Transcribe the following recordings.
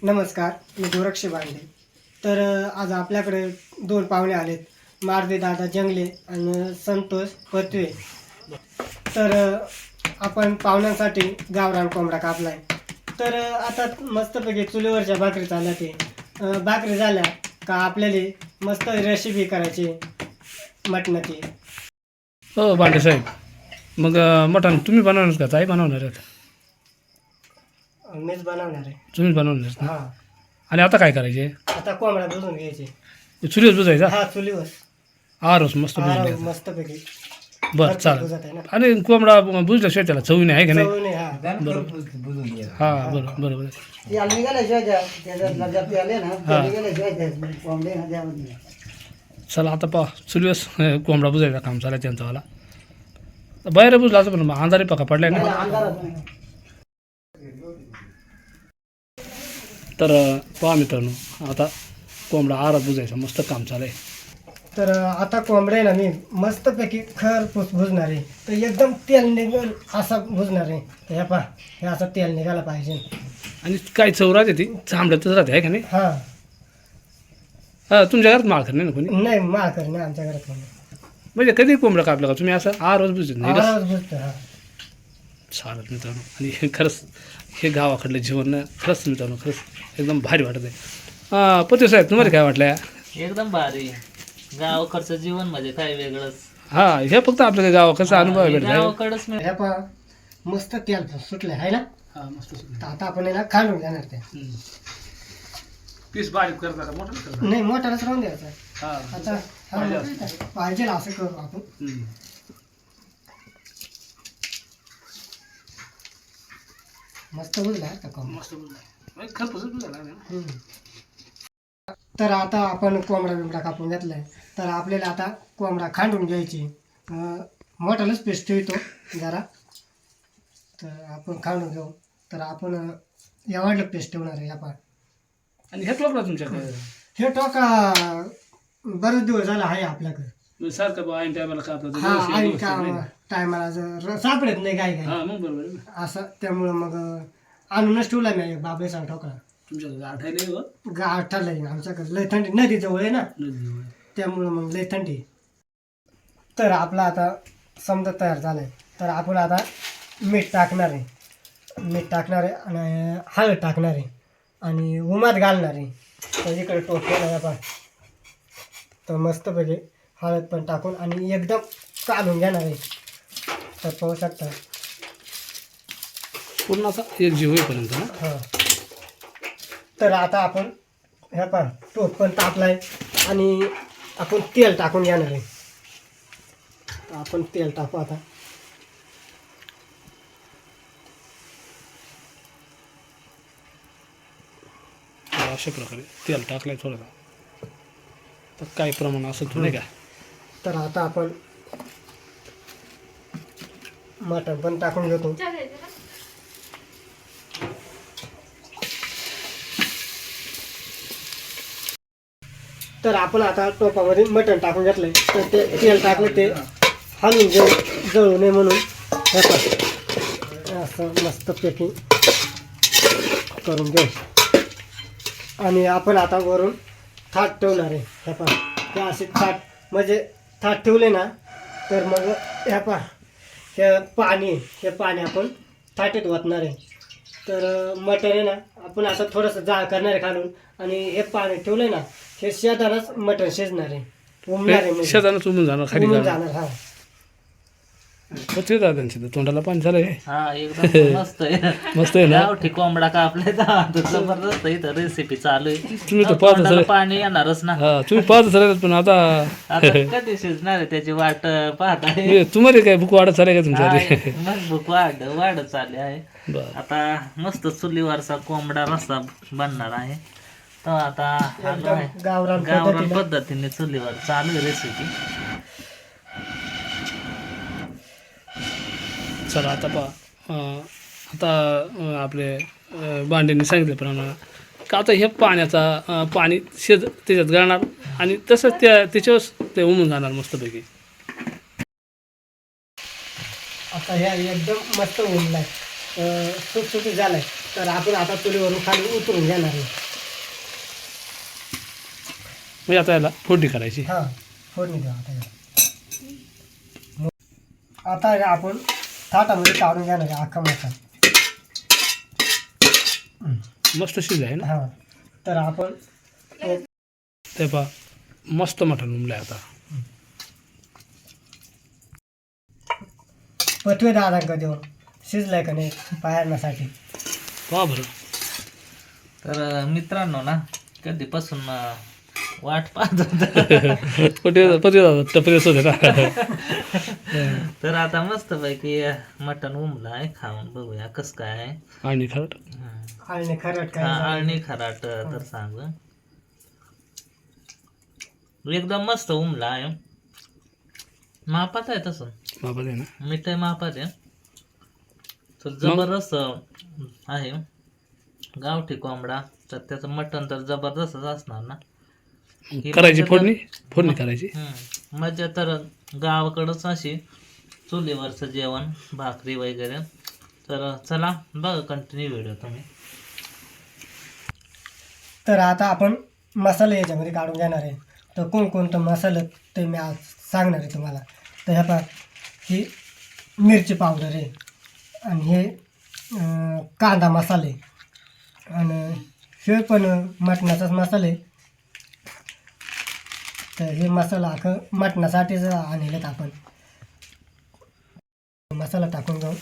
नमस्कार, मी गोरक्षी बांडे. तर आज आपल्याकडे दोन पाहुणे आलेत, मारुती दादा जंगले आणि संतोष पत्वे. तर आपण पाहुण्यांसाठी गावरान कोंबडा कापलाय. तर आता मस्तपैकी चुलीवरच्या भाकरी चालल्या ते भाकरी झाल्या का आपल्याला मस्त रेसिपी करायची मटणाची. हो बांडे साहेब, मग मटण तुम्ही बनवणार का ताई बनवणार आहेत? मीच बनवणार आहे. तुम्ही बनवणार ना? हां, आणि आता काय करायचे? आता कोंबडा बुजून घ्यायचे. चुलीवर बुजायचा? हा, चुलीवर आरोस मस्त बुजून हा, घ्यायचा. मस्तपैकी बरं बुजत चालेल. आहे ना. आणि कोंबडा बुजल्याशिवाय त्याला चवी नाही आहे का नाही? चव नाही. हा, हां बरोबर बरोबर. याला निघाल्याशिवाय त्याच्यात लग्नात आले ना त्या निघाल्याशिवाय ते कोंबडे ना द्यावं नाही. चला आता पहा चुलीवर कोंबडा बुजायचा काम चालू आहे त्यांचावाला. बाहेर बुजला असं पण अंधारी पका पडलाय ना. अंधारात नाही. तर पहा मित्रांनो, आता कोंबडा आरात बुजायचा मस्त काम चालू आहे. तर आता कोंबडा आहे ना, मी मस्तपैकी खरपूस भुजणार आहे. तर एकदम तेल निघल असा भुजणार आहे. तर हे पहा, हे असं तेल निघायला पाहिजे. आणि काय चव राहते ती चांबड्यातच राहते आहे का नाही? हां, हां तुमच्या घरात माळकर नाही ना कोणी? नाही माळकर नाही आमच्या घरात कोणी. म्हणजे कधी कोंबडा कापला का तुम्ही असं आरोज बुजत नाही का? आवाज भुजतो. हा, चालत मित्रांनो. आणि खरंच हे गावाकडलं जीवन ना खरंच मित्रांनो खरंच एकदम भारी वाटत आहे. पती साहेब तुम्हाला काय वाटलं? एकदम भारी. गावाकडचं जीवन म्हणजे काय वेगळंच. हां हे फक्त आपल्या गावाकडचा अनुभव भेटत आहे. गावाकडच मी हे पहा, मस्त तेल सुटलं आहे ना. हां मस्त तर आता आपण याला खांडून घेणार ते. पीस बारीक करता का मोठं करता? नाही, मोठालाच राहून द्यायचं. हां आता पाहिजे असं करू आपण. मस्त भुजला का कोंबडा. मस्त बोलला खरंच बुजायला ना. तर आता आपण कोंबडा बिंबडा कापून घेतलाय. तर आपल्याला आता कोंबडा खांडून घ्यायची. मोठालच पेस्ट ठेवतो जरा. तर आपण खांडून घेऊ. तर आपण एवढलं पेस्ट ठेवणार आहे आपण. आणि हे टोपला तुमच्याकडे हे टोका बरेच दिवस झाला आहे आपल्याकडे. सारखं बा ऐन टायमाला कापला हा, आणि का टायमाला जर सापडत नाही काय काय हां मग बरोबर आहे ना. असं, त्यामुळं मग आणूनच ठेवला मी बाबळेचा ठोकळा. तुमच्याकडे आठायला हो गाठाला आहे आमच्याकडे. लय थंडी, नदी जवळ आहे ना, त्यामुळं मग लय थंडी. तर आपला आता समजा तयार झालाय. तर आपण आता मीठ टाकणार आहे. मीठ टाकणार आहे आणि हळद टाकणार आहे आणि उमात घालणार आहे. तर इकडे टोकलं आपण. तर मस्तपैकी हळद पण टाकून आणि एकदम काढून घेणार आहे. तर पाहू शकता पूर्ण असा एक जीव होईपर्यंत ना. हां. तर आता आपण ह्या पण टोप पण टाकलाय आणि आपण तेल टाकून घेणार आहे. तर आपण तेल टाकू आता. अशा प्रकारे तेल टाकलाय थोडंसं. तर काही प्रमाण असं थोडं का. तर आता आपण मटण पण टाकून घेतो. तर आपण आता टोपामध्ये मटण टाकून घेतलंय. तर ते तेल टाकलं ते हलवून घेऊ, जळू नये म्हणून. हे पण असं मस्तपैकी करून घेऊ. आणि आपण आता वरून थाट ठेवणार आहे. हे पहा, ते असे थाट म्हणजे थाट ठेवले ना, तर मग ह्या पहा हे पाणी आपण थाटीत ओतणार आहे. तर मटण आहे ना, आपण असं थोडंसं जाळ करणार आहे खालून आणि हे पाणी ठेवलंय ना, हे शेतालाच मटण शिजणार आहे, उमणार आहे म्हणजे. शेतानं चुमून जाणार खाली उमून जाणार. जाणार. हा, पत्रे दादांचे तोंडाला पाणी झालंय. हा एकदम मस्त आहे. मस्त आहे ना. गावठी कोंबडा कापलाय तर जबरदस्त इथं रेसिपी चालू आहे. तुम्ही तर पाहत तोंडाला असाल. पाणी येणारच ना. हा तुम्ही पाहत असाल पण आता आता कधी शिजणार आहे त्याची वाट पाहत आहे. हे तुम्हाला काय भूक वाढत चालय का तुमच्या आधी? मग भूक वाढत चालली आहे. बरं. आता मस्त चुलीवरचा कोंबडा रस्सा बनणार आहे. तर आता आलो एकदम आहे गावरान गावरान पद्धतीने. पद्धतीने चुलीवर चालू आहे रेसिपी. चला आता आता आपले बांडेंनी सांगितल्याप्रमाणे का आता हे पाण्याचा पाणी त्याच्यात गाळणार आणि तसंच त्याच्यावर ते उमून जाणार मस्तपैकी. आता ह्या एकदम मस्त उमलाय. सुटसुटीत झालाय तर आपण आता चुलीवरून खाली उतरून घेणार आहे. म्हणजे आता याला फोडणी करायची. हां फोडणी द्या आता याला. आता हे आपण ताटामध्ये काढून घेणार आहे अख्खा मसाला. मस्त शिजलं आहे ना. हां तर आपण ते पहा मस्त मटण उमलं आहे आता. पटवे दादा देऊन शिजलाय का नाही पाहण्यासाठी. पहा बरं. तर मित्रांनो ना कधीपासून वाट पाहत होतो. टपरेस होते ना. तर आता मस्त पैकी मटण उमलं आहे, खाऊन बघूया कसं काय आहे. आणि खरं आणि खरट हा, काय आळणी खराट तर सांग एकदम मस्त उमला आहे. मापात आहे तसं, बाबा दे ना. मीठ मापात आहे. तर जबरदस्त आहे गावठी कोंबडा. तर त्याचं मटण तर जबरदस्तच असणार ना. ही करायची मजा तर- फोडणी करायची. मजा तर गावाकडंच अशी चुलीवरचं जेवण, भाकरी वगैरे. तर चला बघा कंटिन्यू व्हिडिओ तुम्ही. तर आता आपण मसाले याच्यामध्ये काढून घेणार आहे. तर कोणकोणतं मसाले ते मी आज सांगणार आहे तुम्हाला. तर ह्या पहा ही मिरची पावडर आहे आणि हे कांदा मसाले आणि हे पण मटणाचाच मसाले. तर हे मसाला अख्खं मटणासाठीच आणलेत आपण. मसाला टाकून घेऊ.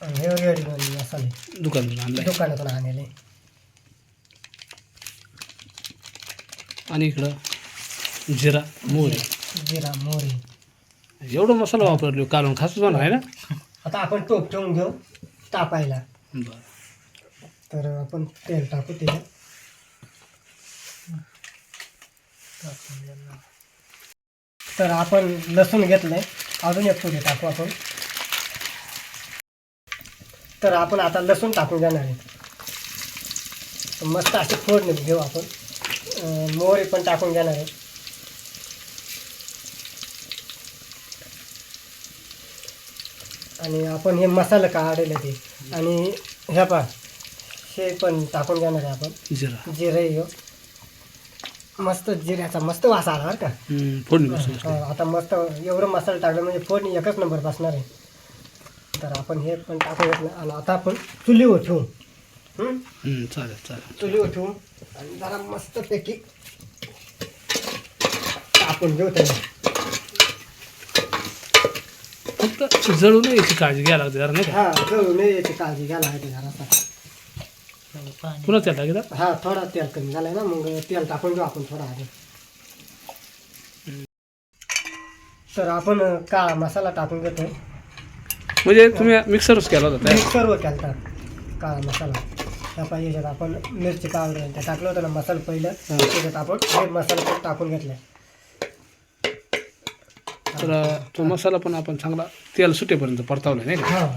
आणि हे रेडी मसाले दुकानातून आणलाय. दुकानातून आणले. आणि इकडं जिरा मोहरी. जिरा मोहरी. एवढं मसाला वापरलो कालून खास होणार आहे ना. आता आपण टोप ठेवून घेऊ तापायला. बरं. तर आपण तेल टाकू त्याच्यात. तर आपण लसूण घेतलंय, अजून एक पुढे टाकू आपण. तर आपण आता लसूण टाकून घेणार आहे. तर मस्त अशी फोडणी घेऊ आपण. मोहरी पण टाकून घेणार आहे. आणि आपण हे मसाला काढले ते आणि ह्या पहा हे पण टाकून घेणार आहे आपण. जिरा जिरे ह्यो मस्त जिऱ्याचा मस्त वास आला बरं का. फोडणी बसवली. आता मस्त एवढं मसाला टाकलं म्हणजे फोडणी एकच नंबर बसणार आहे. तर आपण हे पण टाकून घेतलं आणि आता आपण चुलीवर ठेवू. चालेल चालेल. चुलीवर ठेवू आणि जरा मस्तपैकी टाकून घेऊ त्याला. फक्त जळू नये याची काळजी घ्यायला लागते जरा नाही का. हां जळू नये याची काळजी घ्यायला लागते जरासा. पुन्हा त्यात टाकी हां थोडा तेल कमी झालाय ना, मग तेल टाकून घेऊ आपण थोडा आधी. तर आपण काळा मसाला टाकून घेतो. म्हणजे तुम्ही मिक्सरच केला होता. मिक्सरवर केलता काळा मसाला. त्या पाहिजे याच्यात आपण मिरची पावडर त्या टाकलं होतं ना मसाला पहिलं, त्याच्यात आपण हे मसाला पण टाकून घेतला. तर तो मसाला पण आपण चांगला तेल सुटेपर्यंत परतावला नाही का. हां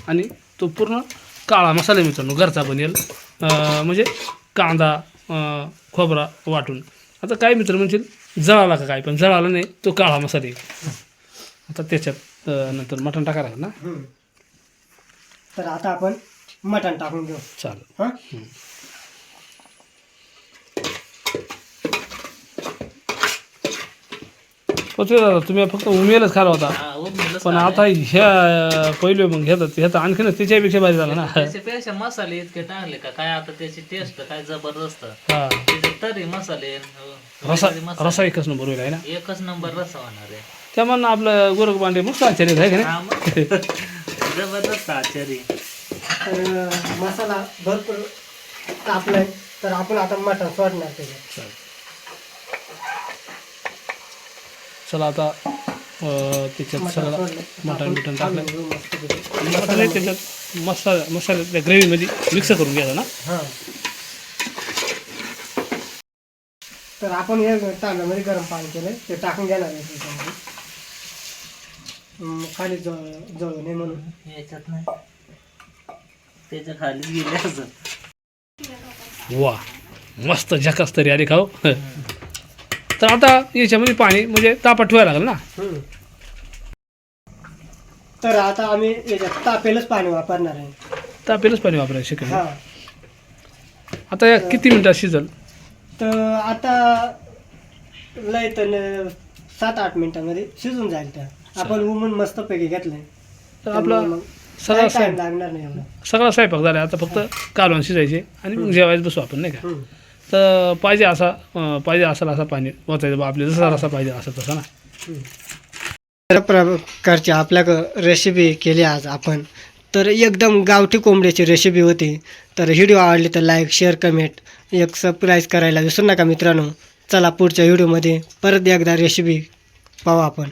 आणि तो पूर्ण काळा मसाला मित्रांनो घरचा बनेल. म्हणजे कांदा खोबरा वाटून. आता काय मित्र म्हणतील जळाला का काय, पण जळाला नाही, तो काळा मसाला आहे. आता त्याच्यात नंतर मटण टाकायला ना. तर आता आपण मटण टाकून घेऊ. चालेल. हां पत्रे दादा तुम्ही फक्त उमेलच खाला होता, पण आता ह्या पहिले मग ह्याचा आणखीनच त्याच्यापेक्षा भारी झाला ना. त्याच्यापेक्षा मसाले इतके टाकले का काय, आता त्याची टेस्ट काय जबरदस्त. हा त्याचे तरी मसाले रसा एकच नंबर होईल आहे ना. एकच नंबर रसा होणार आहे. त्यामुळे आपलं गोरख बांडे मस्त आचार्य आहे का नाही. हा मग. जबरदस्त आचारी. तर मसाला भरपूर टाकलाय. तर आपण आता मटण सोडणार त्याच्यात. चला आता त्याच्यात मटण सगळं सोडलं. मटण बिटण घालून टाकलं. घेऊ मस्तपैकी. मसाला त्याच्यात मसाल्यातल्या ग्रेव्हीमध्ये मिक्स करून घ्यायचा ना. हां तर आपण हे तांदळामध्ये गरम पाणी केलं ते टाकून घेणार आहे त्याच्यामध्ये. खाली जळू नये म्हणून. याच्यात नाही, त्याच्या खाली गेले असं. वा मस्त झकास तरी आली खाऊ. तर आता याच्यामध्ये पाणी म्हणजे तापत ठेवायला लागेल ना. हम्म. तर आता आम्ही याच्यात तापेलच पाणी वापरणार आहे. तापेलच पाणी वापरायचं शक्य. हा. आता या किती मिनिटात शिजल? तर आता लय तर 7-8 मिनिटांमध्ये शिजून जाईल. त्या आपण उमून मस्तपैकी घेतलंय. तर आपला मग सगळा टाइम स्वयंपाक लागणार नाही एवढा. सगळा स्वयंपाक झाला. आता फक्त कालवण शिजायचे आणि मग जेवायचं बसू आपण, नाही का. हम्म. तर पाहिजे असा असा पाणी ओतायचं बा आपल्याला, जसा रसा पाहिजे असं तसा ना. तर प्रकारची आपल्याकडं रेसिपी केली आज आपण. तर एकदम गावठी कोंबड्याची रेसिपी होती. तर व्हिडिओ आवडली तर लाईक, शेअर, कमेंट, एक सबस्क्राईब करायला विसरू नका मित्रांनो. चला पुढच्या व्हिडिओमध्ये परत एकदा रेसिपी पाहू आपण.